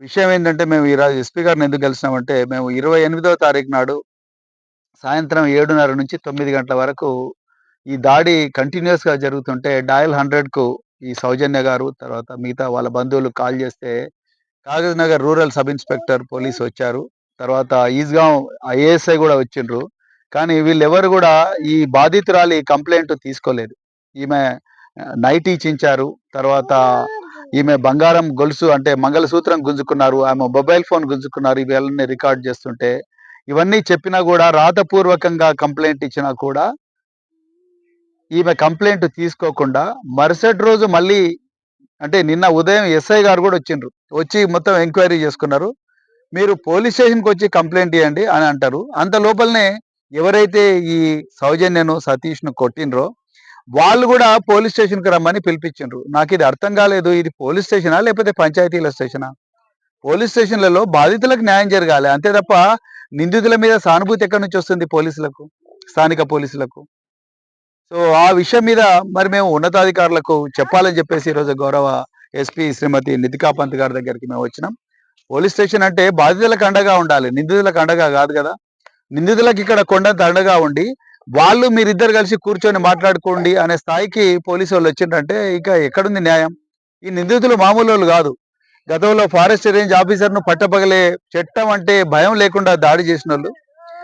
విషయం ఏంటంటే మేము ఈరోజు ఎస్పీ గారిని ఎందుకు కలిసినామంటే, మేము 28వ తారీఖు నాడు సాయంత్రం 7:30 నుంచి 9 గంటల వరకు ఈ దాడి కంటిన్యూయస్‌గా జరుగుతుంటే డయల్ 100కు ఈ సౌజన్య గారు, తర్వాత మిగతా వాళ్ళ బంధువులు కాల్ చేస్తే, Kagaznagar rural sub inspector పోలీసొచ్చారు. తర్వాత ఈస్‌గాం ఏఎస్ఐ గూడా వచ్చిండ్రు. కానీ వీళ్ళెవరు గూడా ఈ బాధితురాలి కంప్లెయింట్ తీసుకోలేదు. ఈమె నైటీ చించారు. తర్వాత ఈమె బంగారం గొలుసు అంటే మంగళసూత్రం గుంజుకున్నారు. ఆమె మొబైల్ ఫోన్ గుంజుకున్నారు. ఇవన్నీ రికార్డ్ చేస్తుంటే, ఇవన్నీ చెప్పినా గూడా రాతపూర్వకంగా కంప్లెయింట్ ఇచ్చినా కూడా ఈమె కంప్లెయింట్ తీసుకోకుండా మరుసటి రోజు మళ్ళీ అంటే నిన్న ఉదయం ఎస్ఐ గారు గూడా వచ్చిండ్రు. వచ్చి మొత్తం ఎంక్వైరీ చేసుకున్నారు. మీరు పోలీస్ స్టేషన్‌కొచ్చి కంప్లెయింట్ ఇయ్యండి అని అంటారు. అంత లోపలనే ఎవరైతే ఈ సౌజన్యను, సతీష్‌ను కొట్టిండ్రో వాళ్ళు గూడా పోలీస్ స్టేషన్‌కి రమ్మని పిలిపించిండ్రు. నాకిది అర్థం కాలేదు. ఇది పోలీస్ స్టేషనా? లేకపోతే పంచాయతీల స్టేషనా? పోలీస్ స్టేషన్‌లలో బాధితులకు న్యాయం జరగాలి. అంతే తప్ప నిందితుల మీద సానుభూతి ఎక్కడి నుంచొస్తుంది పోలీసులకు, స్థానిక పోలీసులకు. సో, ఆ విషయం మీద మరి మేము ఉన్నతాధికారులకు చెప్పాలని జెప్పేసి ఈరోజు గౌరవ ఎస్పీ శ్రీమతి నితికా పంత్ గారి దగ్గరికి మేము వచ్చినాం. పోలీస్ స్టేషన్ అంటే బాధితులకు అండగా ఉండాలి. నిందితులకు అండగా గాదు గదా! నిందితులకు ఇక్కడ కొండంత అండగా ఉండి, వాళ్ళు మీరిద్దరు కలిసి కూర్చొని మాట్లాడుకోండి అనే స్థాయికి పోలీసోళ్ళు వచ్చిండ్రంటే ఇక ఎక్కడుంది న్యాయం? ఈ నిందితులు మామూలోళ్ళు గాదు. గతంలో ఫారెస్ట్ రేంజ్ ఆఫీసర్‌ను పట్టపగలే చట్టం అంటే భయం లేకుండా దాడి జేసినోళ్ళు.